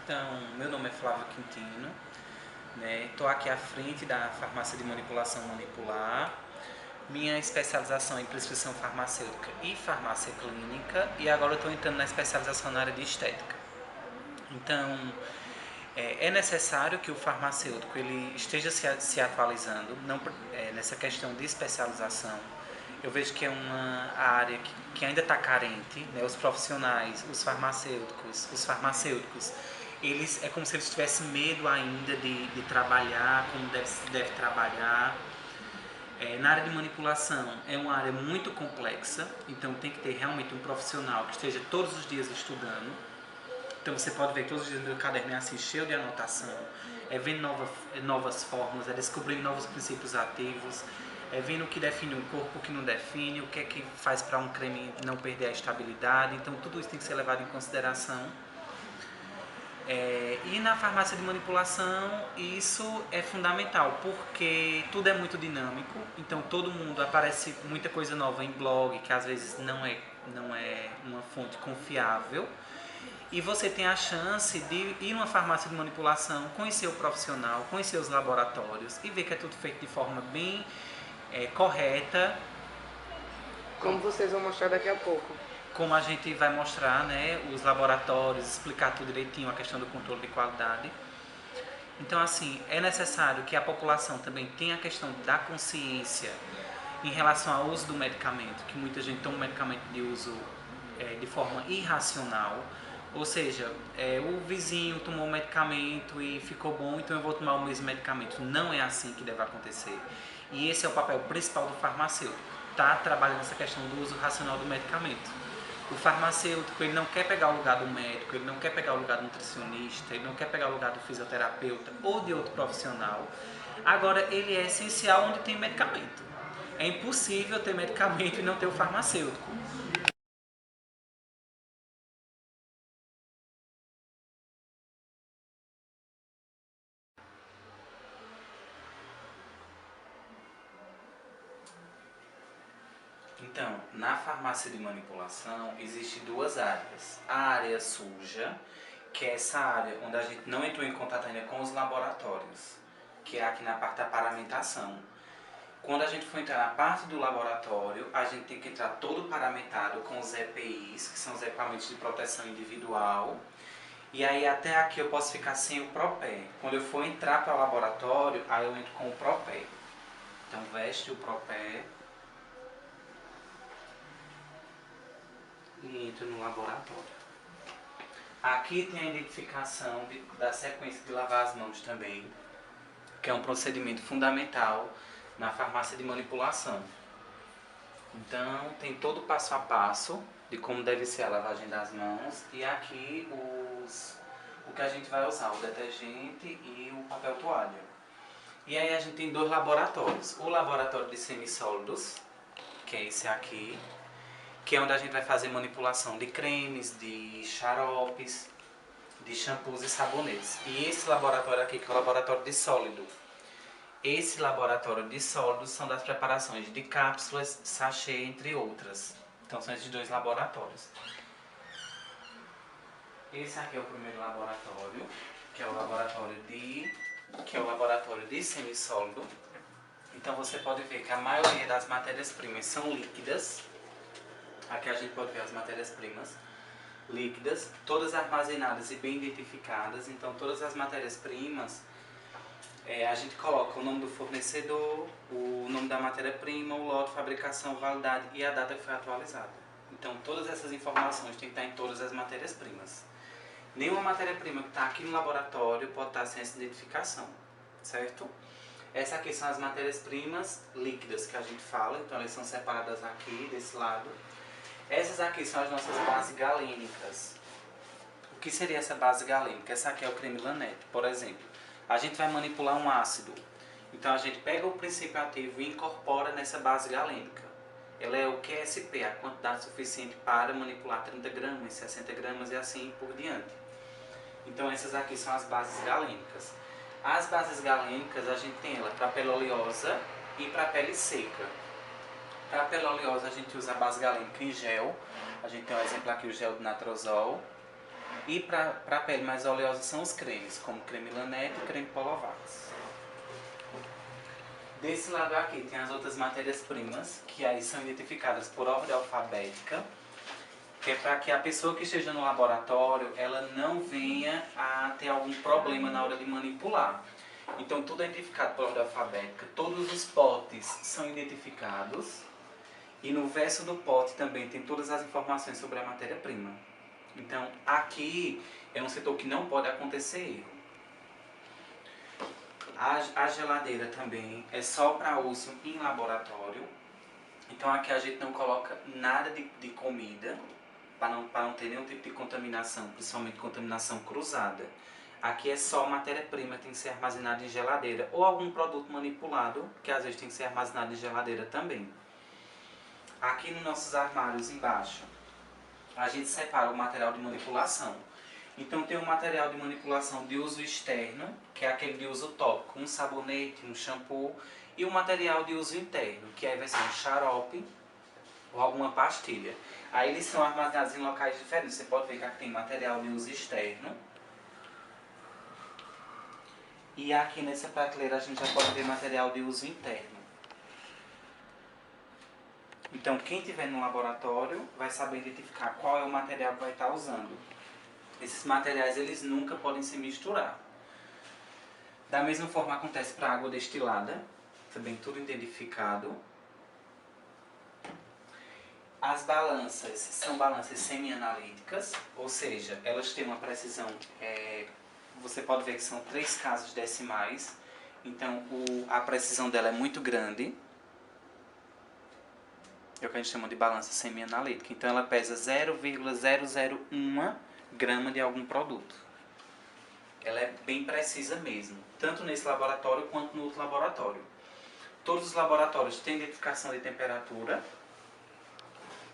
Então, meu nome é Flávio Quintino, né? Estou aqui à frente da farmácia de manipulação Manipular. Minha especialização é em prescrição farmacêutica e farmácia clínica, e agora eu estou entrando na especialização na área de estética. Então, é necessário que o farmacêutico ele esteja se atualizando nessa questão de especialização. Eu vejo que é uma área que ainda está carente, né? Os profissionais, os farmacêuticos, eles é como se eles tivessem medo ainda de trabalhar como deve trabalhar. Na área de manipulação é uma área muito complexa, então tem que ter realmente um profissional que esteja todos os dias estudando. Então você pode ver que todos os dias meu caderno é assim, cheio de anotação, vendo novas fórmulas, descobrindo novos princípios ativos, vendo o que define um corpo, o que não define, o que é que faz para um creme não perder a estabilidade. Então tudo isso tem que ser levado em consideração. E na farmácia de manipulação isso é fundamental, porque tudo é muito dinâmico, então todo mundo aparece muita coisa nova em blog, que às vezes não é uma fonte confiável. E você tem a chance de ir numa farmácia de manipulação, conhecer o profissional, conhecer os laboratórios e ver que é tudo feito de forma bem correta. Como vocês vão mostrar daqui a pouco. Como a gente vai mostrar, né, os laboratórios, explicar tudo direitinho, a questão do controle de qualidade. Então, assim, é necessário que a população também tenha a questão da consciência em relação ao uso do medicamento, que muita gente toma medicamento de uso de forma irracional. Ou seja, o vizinho tomou o medicamento e ficou bom, então eu vou tomar o mesmo medicamento. Não é assim que deve acontecer. E esse é o papel principal do farmacêutico, tá trabalhando essa questão do uso racional do medicamento. O farmacêutico ele não quer pegar o lugar do médico, ele não quer pegar o lugar do nutricionista, ele não quer pegar o lugar do fisioterapeuta ou de outro profissional. Agora, ele é essencial onde tem medicamento. É impossível ter medicamento e não ter o farmacêutico. Então, na farmácia de manipulação, existem duas áreas. A área suja, que é essa área onde a gente não entrou em contato ainda com os laboratórios, que é aqui na parte da paramentação. Quando a gente for entrar na parte do laboratório, a gente tem que entrar todo paramentado com os EPIs, que são os equipamentos de proteção individual. E aí até aqui eu posso ficar sem o propé. Quando eu for entrar para o laboratório, aí eu entro com o propé. Então veste o propé e entra no laboratório. Aqui tem a identificação da sequência de lavar as mãos também, que é um procedimento fundamental na farmácia de manipulação. Então tem todo o passo a passo de como deve ser a lavagem das mãos, e aqui o que a gente vai usar, o detergente e o papel toalha. E aí a gente tem dois laboratórios, o laboratório de semissólidos, que é esse aqui, que é onde a gente vai fazer manipulação de cremes, de xaropes, de shampoos e sabonetes. E esse laboratório aqui, que é o laboratório de sólido. Esse laboratório de sólidos são das preparações de cápsulas, sachê, entre outras. Então são esses dois laboratórios. Esse aqui é o primeiro laboratório, que é o laboratório de semissólido. Então você pode ver que a maioria das matérias-primas são líquidas. Aqui a gente pode ver as matérias-primas líquidas, todas armazenadas e bem identificadas. Então todas as matérias-primas, a gente coloca o nome do fornecedor, o nome da matéria-prima, o lote, fabricação, validade e a data que foi atualizada. Então todas essas informações têm que estar em todas as matérias-primas. Nenhuma matéria-prima que está aqui no laboratório pode estar sem essa identificação, certo? Essas aqui são as matérias-primas líquidas que a gente fala, então elas são separadas aqui, desse lado. Essas aqui são as nossas bases galênicas. O que seria essa base galênica? Essa aqui é o creme Lanetti, por exemplo. A gente vai manipular um ácido. Então a gente pega o princípio ativo e incorpora nessa base galênica. Ela é o QSP, a quantidade suficiente para manipular 30 gramas, 60 gramas e assim por diante. Então essas aqui são as bases galênicas. As bases galênicas a gente tem ela para pele oleosa e para pele seca. Para a pele oleosa a gente usa a base galênica em gel. A gente tem um exemplo aqui, o gel de natrosol. E para a pele mais oleosa são os cremes, como creme Lanete e creme Polovax. Desse lado aqui tem as outras matérias-primas, que aí são identificadas por ordem alfabética, que é para que a pessoa que esteja no laboratório, ela não venha a ter algum problema na hora de manipular. Então tudo é identificado por ordem alfabética, todos os potes são identificados e no verso do pote também tem todas as informações sobre a matéria-prima. Então aqui é um setor que não pode acontecer erro. A geladeira também é só para uso em laboratório. Então aqui a gente não coloca nada de comida, para não ter nenhum tipo de contaminação, principalmente contaminação cruzada. Aqui é só matéria-prima que tem que ser armazenada em geladeira, ou algum produto manipulado, que às vezes tem que ser armazenado em geladeira também. Aqui nos nossos armários embaixo, a gente separa o material de manipulação. Então tem o material de manipulação de uso externo, que é aquele de uso tópico, um sabonete, um shampoo, e o material de uso interno, que é a versão xarope ou alguma pastilha. Aí eles são armazenados em locais diferentes. Você pode ver que aqui tem material de uso externo. E aqui nessa prateleira a gente já pode ver material de uso interno. Então quem estiver no laboratório vai saber identificar qual é o material que vai estar usando. Esses materiais eles nunca podem se misturar. Da mesma forma acontece para a água destilada, também tudo identificado. As balanças são balanças semi-analíticas, ou seja, elas têm uma precisão, você pode ver que são 3 casas decimais, então a precisão dela é muito grande. É o que a gente chama de balança semi-analítica. Então ela pesa 0,001 grama de algum produto. Ela é bem precisa mesmo, tanto nesse laboratório quanto no outro laboratório. Todos os laboratórios têm identificação de temperatura,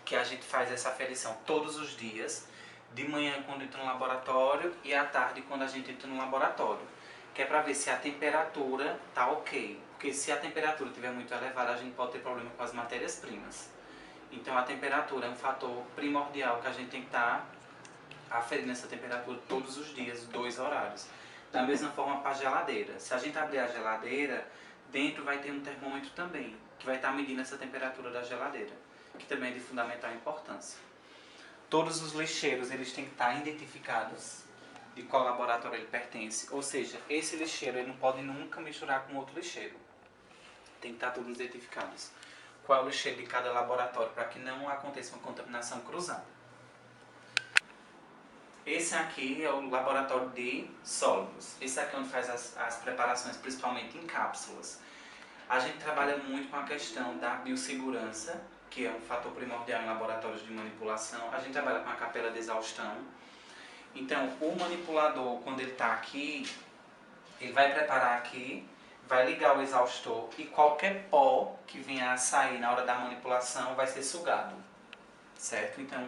que a gente faz essa aferição todos os dias, de manhã quando entra no laboratório e à tarde quando a gente entra no laboratório, que é para ver se a temperatura está ok, porque se a temperatura estiver muito elevada a gente pode ter problema com as matérias-primas. Então a temperatura é um fator primordial que a gente tem que estar aferindo essa temperatura todos os dias, 2 horários. Da mesma forma para a geladeira, se a gente abrir a geladeira, dentro vai ter um termômetro também, que vai estar medindo essa temperatura da geladeira, que também é de fundamental importância. Todos os lixeiros eles têm que estar identificados de qual laboratório ele pertence, ou seja, esse lixeiro ele não pode nunca misturar com outro lixeiro. Tem que estar todos identificados. Qual é o lixeiro de cada laboratório para que não aconteça uma contaminação cruzada. Esse aqui é o laboratório de sólidos. Esse aqui é onde faz as preparações, principalmente em cápsulas. A gente trabalha muito com a questão da biossegurança, que é um fator primordial em laboratórios de manipulação. A gente trabalha com a capela de exaustão. Então, o manipulador, quando ele está aqui, ele vai preparar aqui, vai ligar o exaustor e qualquer pó que venha a sair na hora da manipulação vai ser sugado, certo? Então,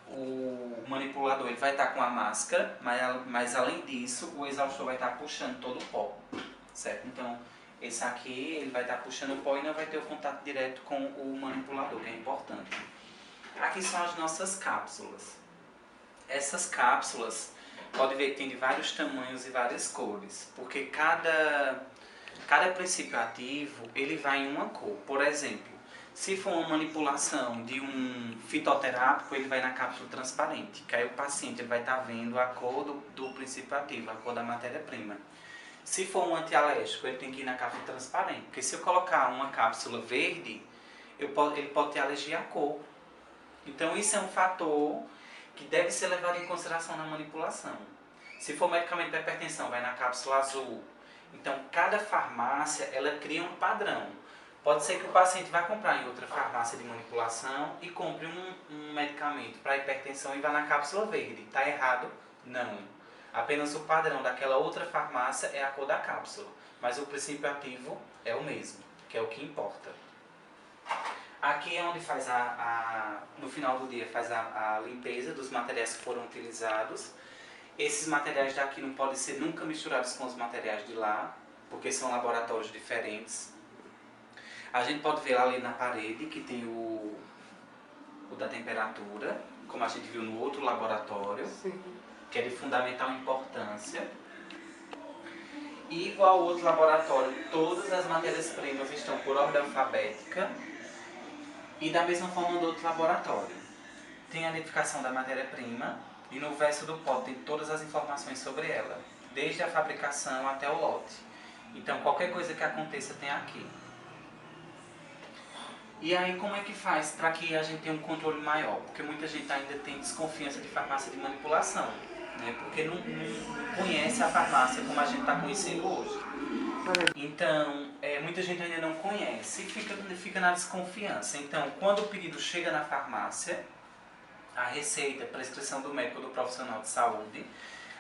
o manipulador ele vai estar com a máscara, mas além disso, o exaustor vai estar puxando todo o pó, certo? Então, esse aqui ele vai estar puxando o pó e não vai ter o contato direto com o manipulador, que é importante. Aqui são as nossas cápsulas. Essas cápsulas, pode ver que tem de vários tamanhos e várias cores, porque cada princípio ativo ele vai em uma cor. Por exemplo, se for uma manipulação de um fitoterápico, ele vai na cápsula transparente, que aí o paciente ele vai estar vendo a cor do princípio ativo, a cor da matéria-prima. Se for um antialérgico, ele tem que ir na cápsula transparente, porque se eu colocar uma cápsula verde, ele pode ter alergia à cor. Então isso é um fator que deve ser levado em consideração na manipulação. Se for medicamento para hipertensão, vai na cápsula azul. Então cada farmácia ela cria um padrão. Pode ser que o paciente vá comprar em outra farmácia de manipulação e compre um medicamento para hipertensão e vá na cápsula verde. Está errado? Não. Apenas o padrão daquela outra farmácia é a cor da cápsula. Mas o princípio ativo é o mesmo, que é o que importa. Aqui é onde faz no final do dia faz a limpeza dos materiais que foram utilizados. Esses materiais daqui não podem ser nunca misturados com os materiais de lá, porque são laboratórios diferentes. A gente pode ver ali na parede que tem o da temperatura, como a gente viu no outro laboratório. Sim. que é de fundamental importância. E igual ao outro laboratório, todas as matérias-primas estão por ordem alfabética e da mesma forma do outro laboratório. Tem a identificação da matéria-prima e no verso do pote tem todas as informações sobre ela, desde a fabricação até o lote. Então qualquer coisa que aconteça tem aqui. E aí como é que faz para que a gente tenha um controle maior? Porque muita gente ainda tem desconfiança de farmácia de manipulação, né? Porque não conhece a farmácia como a gente está conhecendo hoje. Então, muita gente ainda não conhece e fica na desconfiança. Então, quando o pedido chega na farmácia, a receita, a prescrição do médico ou do profissional de saúde,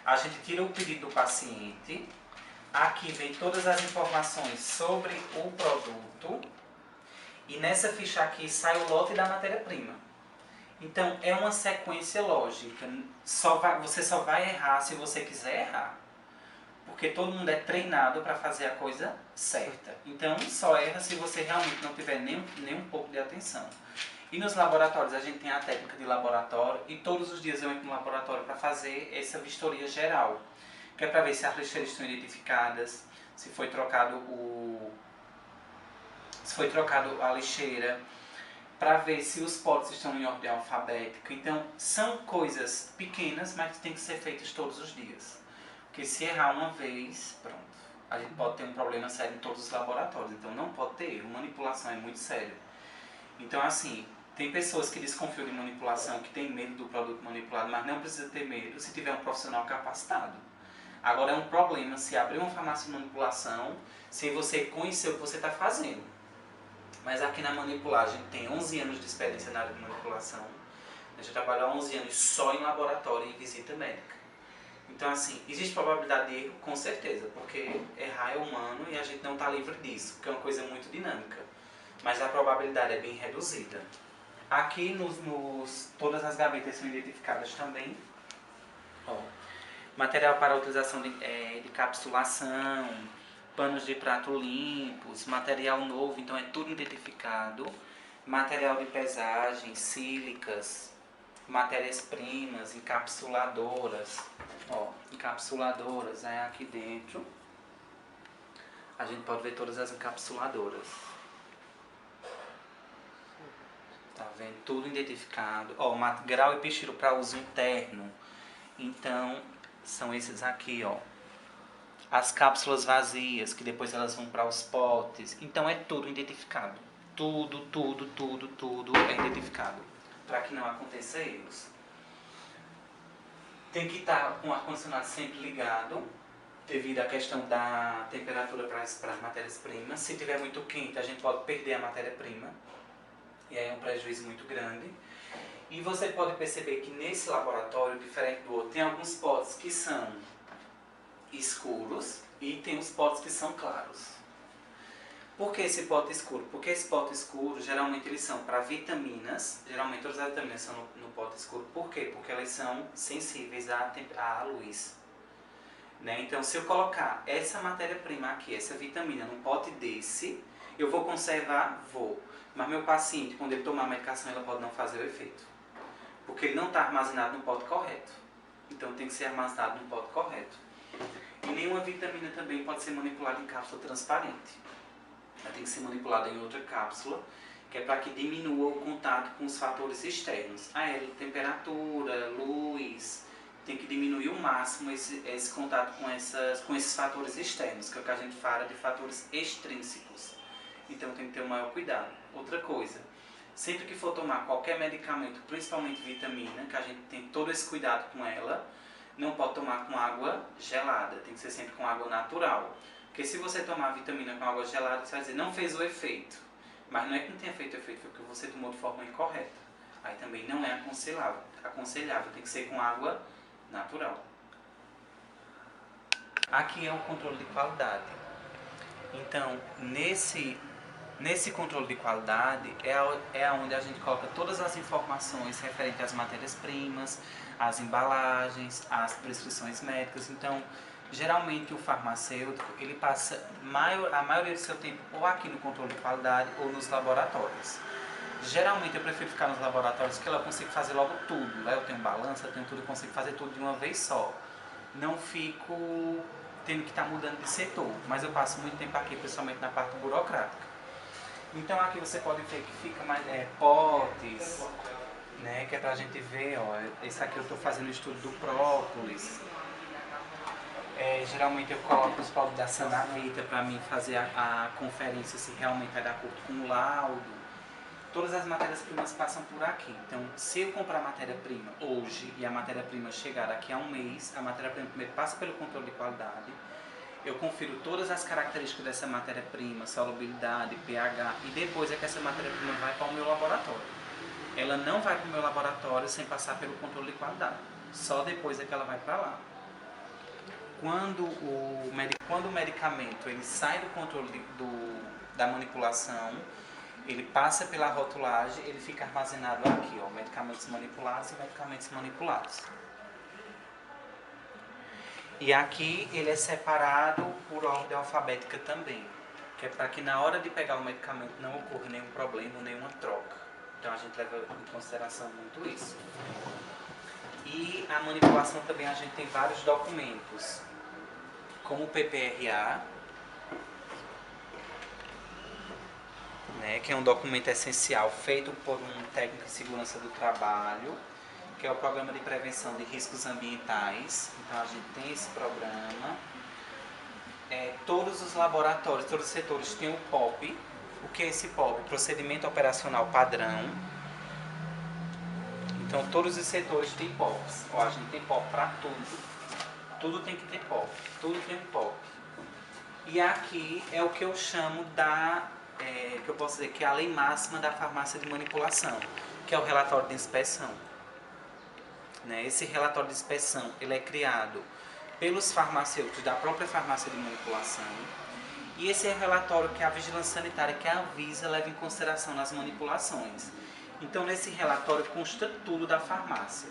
a gente tira o pedido do paciente, aqui vem todas as informações sobre o produto e nessa ficha aqui sai o lote da matéria-prima. Então é uma sequência lógica, você só vai errar se você quiser errar, porque todo mundo é treinado para fazer a coisa certa. Então só erra se você realmente não tiver nem um pouco de atenção. E nos laboratórios a gente tem a técnica de laboratório e todos os dias eu entro no laboratório para fazer essa vistoria geral, que é para ver se as lixeiras estão identificadas, se foi trocado a lixeira, para ver se os potes estão em ordem alfabética. Então são coisas pequenas, mas que tem que ser feitas todos os dias. Porque se errar uma vez, pronto, a gente pode ter um problema sério em todos os laboratórios. Então não pode ter erro, manipulação é muito sério. Então assim, tem pessoas que desconfiam de manipulação, que tem medo do produto manipulado, mas não precisa ter medo se tiver um profissional capacitado. Agora é um problema se abrir uma farmácia de manipulação sem você conhecer o que você está fazendo. Mas aqui na manipulagem tem 11 anos de experiência na área de manipulação. A gente trabalha há 11 anos só em laboratório e em visita médica. Então assim, existe probabilidade de erro? Com certeza, porque errar é humano e a gente não está livre disso, porque é uma coisa muito dinâmica. Mas a probabilidade é bem reduzida. Aqui todas as gavetas são identificadas também. Ó, material para utilização de capsulação, panos de prato limpos, material novo, então é tudo identificado. Material de pesagem, sílicas, matérias-primas, encapsuladoras. Ó, encapsuladoras, aqui dentro a gente pode ver todas as encapsuladoras. Tá vendo? Tudo identificado. Ó, grau e pichiro para uso interno. Então, são esses aqui, ó. As cápsulas vazias, que depois elas vão para os potes. Então, é tudo identificado. Tudo é identificado. Para que não aconteça erros. Tem que estar com o ar-condicionado sempre ligado, devido à questão da temperatura para as matérias-primas. Se tiver muito quente, a gente pode perder a matéria-prima. E aí é um prejuízo muito grande. E você pode perceber que nesse laboratório, diferente do outro, tem alguns potes que são escuros e tem os potes que são claros. Por que esse pote escuro? Porque esse pote escuro, geralmente eles são para vitaminas, geralmente todas as vitaminas são no pote escuro. Por quê? Porque elas são sensíveis à luz. Né? Então, se eu colocar essa matéria-prima aqui, essa vitamina, num pote desse, eu vou conservar? Vou. Mas meu paciente, quando ele tomar a medicação, ela pode não fazer o efeito. Porque ele não está armazenado no pote correto. Então tem que ser armazenado no pote correto. E nenhuma vitamina também pode ser manipulada em cápsula transparente. Ela tem que ser manipulada em outra cápsula, que é para que diminua o contato com os fatores externos. Temperatura, luz, tem que diminuir ao máximo esse contato com esses fatores externos, que é o que a gente fala de fatores extrínsecos. Então tem que ter o maior cuidado. Outra coisa, sempre que for tomar qualquer medicamento, principalmente vitamina, que a gente tem todo esse cuidado com ela, não pode tomar com água gelada, tem que ser sempre com água natural. Porque se você tomar vitamina com água gelada, você vai dizer, não fez o efeito. Mas não é que não tenha feito o efeito, foi porque você tomou de forma incorreta. Aí também não é aconselhável, tem que ser com água natural. Aqui é o controle de qualidade. Então, nesse controle de qualidade é onde a gente coloca todas as informações referentes às matérias-primas, às embalagens, às prescrições médicas. Então, geralmente o farmacêutico, ele passa a maioria do seu tempo ou aqui no controle de qualidade ou nos laboratórios. Geralmente eu prefiro ficar nos laboratórios que eu consigo fazer logo tudo. Lá eu tenho balança, eu tenho tudo, eu consigo fazer tudo de uma vez só. Não fico tendo que estar mudando de setor, mas eu passo muito tempo aqui, principalmente na parte burocrática. Então aqui você pode ver que fica mais potes, né, que é pra gente ver, ó, esse aqui eu estou fazendo o estudo do própolis. Geralmente eu coloco os povos da Sanavita para mim fazer a conferência se realmente vai de acordo com o laudo. Todas as matérias-primas passam por aqui. Então, se eu comprar matéria-prima hoje e a matéria-prima chegar daqui a um mês, a matéria-prima primeiro passa pelo controle de qualidade. Eu confiro todas as características dessa matéria-prima, solubilidade, pH, e depois é que essa matéria-prima vai para o meu laboratório. Ela não vai para o meu laboratório sem passar pelo controle de qualidade. Só depois é que ela vai para lá. Quando o medicamento ele sai do controle da manipulação, ele passa pela rotulagem, ele fica armazenado aqui, ó, medicamentos manipulados e medicamentos manipulados. E aqui ele é separado por ordem alfabética também, que é para que na hora de pegar o medicamento não ocorra nenhum problema, nenhuma troca. Então a gente leva em consideração muito isso. E a manipulação também a gente tem vários documentos, como o PPRA, né, que é um documento essencial feito por um técnico de segurança do trabalho, que é o Programa de Prevenção de Riscos Ambientais. Então a gente tem esse programa. Todos os laboratórios, todos os setores têm o POP. O que é esse POP? Procedimento Operacional Padrão. Então todos os setores têm POPs. Ó, a gente tem POP para tudo. Tudo tem que ter POP. Tudo tem um POP. E aqui é o que eu chamo que eu posso dizer que é a lei máxima da farmácia de manipulação, que é o relatório de inspeção. Né? Esse relatório de inspeção ele é criado pelos farmacêuticos da própria farmácia de manipulação, e esse é o relatório que a vigilância sanitária, que a Anvisa, leva em consideração nas manipulações. Então nesse relatório consta tudo da farmácia,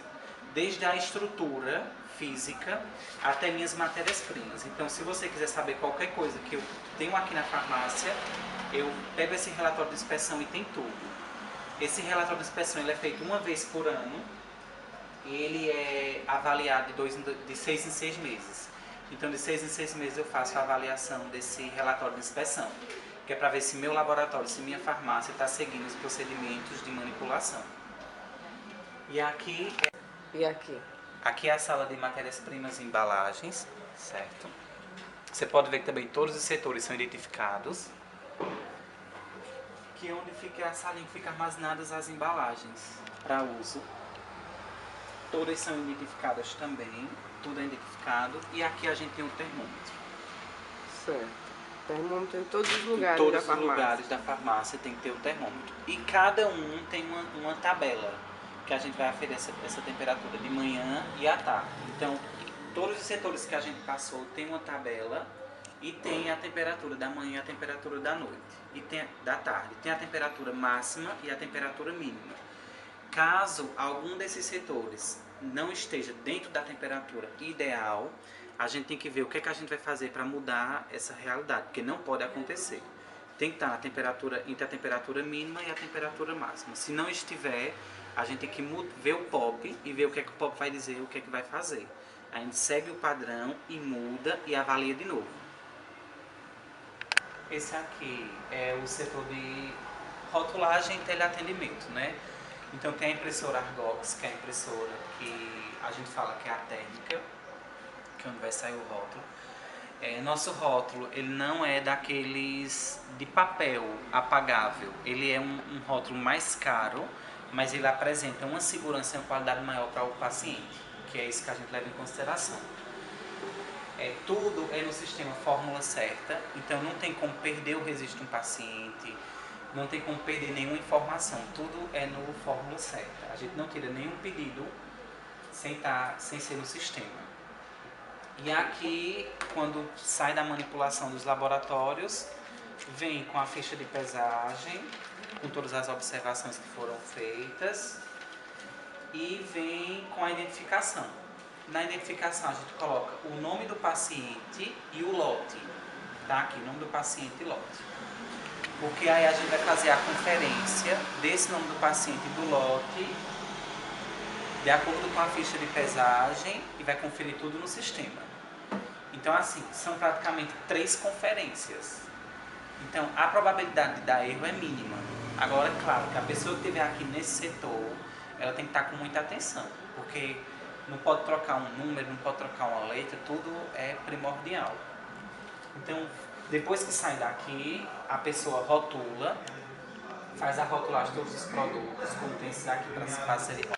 desde a estrutura física até minhas matérias-primas. Então se você quiser saber qualquer coisa que eu tenho aqui na farmácia, eu pego esse relatório de inspeção e tem tudo. Esse relatório de inspeção ele é feito uma vez por ano e ele é avaliado de 6 em 6 meses. Então de 6 em 6 meses eu faço a avaliação desse relatório de inspeção, que é para ver se meu laboratório, se minha farmácia está seguindo os procedimentos de manipulação. E aqui é a sala de matérias-primas e embalagens, certo? Você pode ver que também todos os setores são identificados, que é onde fica a salinha que fica armazenadas as embalagens para uso. Todas são identificadas também, tudo é identificado, e aqui a gente tem um termômetro. Certo. Termômetro em todos os lugares da farmácia. Em da todos os lugares da farmácia tem que ter o termômetro. E cada um tem uma tabela, que a gente vai aferir essa temperatura de manhã e à tarde. Então, todos os setores que a gente passou tem uma tabela e tem a temperatura da manhã e a temperatura da noite, e da tarde. Tem a temperatura máxima e a temperatura mínima. Caso algum desses setores não esteja dentro da temperatura ideal, a gente tem que ver o que é que a gente vai fazer para mudar essa realidade, porque não pode acontecer. Tem que estar na temperatura, entre a temperatura mínima e a temperatura máxima. Se não estiver, a gente tem que ver o POP e ver o que é que o POP vai dizer, o que é que vai fazer. A gente segue o padrão e muda e avalia de novo. Esse aqui é o setor de rotulagem e teleatendimento, né? Então tem a impressora Argox, que é a impressora que a gente fala que é a térmica, que é onde vai sair o rótulo. Nosso rótulo ele não é daqueles de papel apagável, ele é um rótulo mais caro, mas ele apresenta uma segurança e uma qualidade maior para o paciente, que é isso que a gente leva em consideração. Tudo é no sistema fórmula certa, então não tem como perder o registro de um paciente, não tem como perder nenhuma informação, tudo é no fórmula certa. A gente não tira nenhum pedido sem ser no sistema. E aqui, quando sai da manipulação dos laboratórios, vem com a ficha de pesagem, com todas as observações que foram feitas, e vem com a identificação. Na identificação a gente coloca o nome do paciente e o lote. Tá aqui, nome do paciente e lote. Porque aí a gente vai fazer a conferência desse nome do paciente e do lote, de acordo com a ficha de pesagem, e vai conferir tudo no sistema. Então, assim, são praticamente 3 conferências. Então, a probabilidade de dar erro é mínima. Agora, claro, que a pessoa que estiver aqui nesse setor, ela tem que estar com muita atenção, porque não pode trocar um número, não pode trocar uma letra, tudo é primordial. Então, depois que sai daqui, a pessoa rotula, faz a rotulagem de todos os produtos, como tem esse daqui para ser.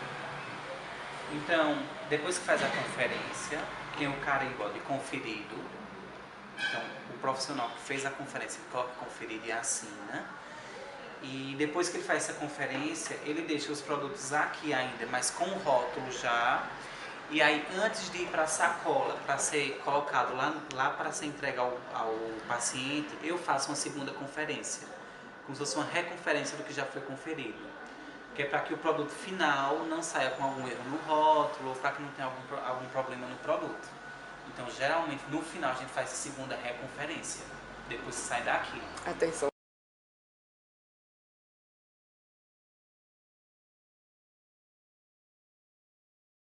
Então, depois que faz a conferência, tem o carimbo de conferido. Então, o profissional que fez a conferência coloca conferido e assina. E depois que ele faz essa conferência, ele deixa os produtos aqui ainda, mas com o rótulo já. E aí, antes de ir para a sacola, para ser colocado lá para ser entregue ao paciente, eu faço uma segunda conferência, como se fosse uma reconferência do que já foi conferido. Que é para que o produto final não saia com algum erro no rótulo, ou para que não tenha algum problema no produto. Então, geralmente, no final, a gente faz a segunda reconferência, depois que sai daqui. Atenção.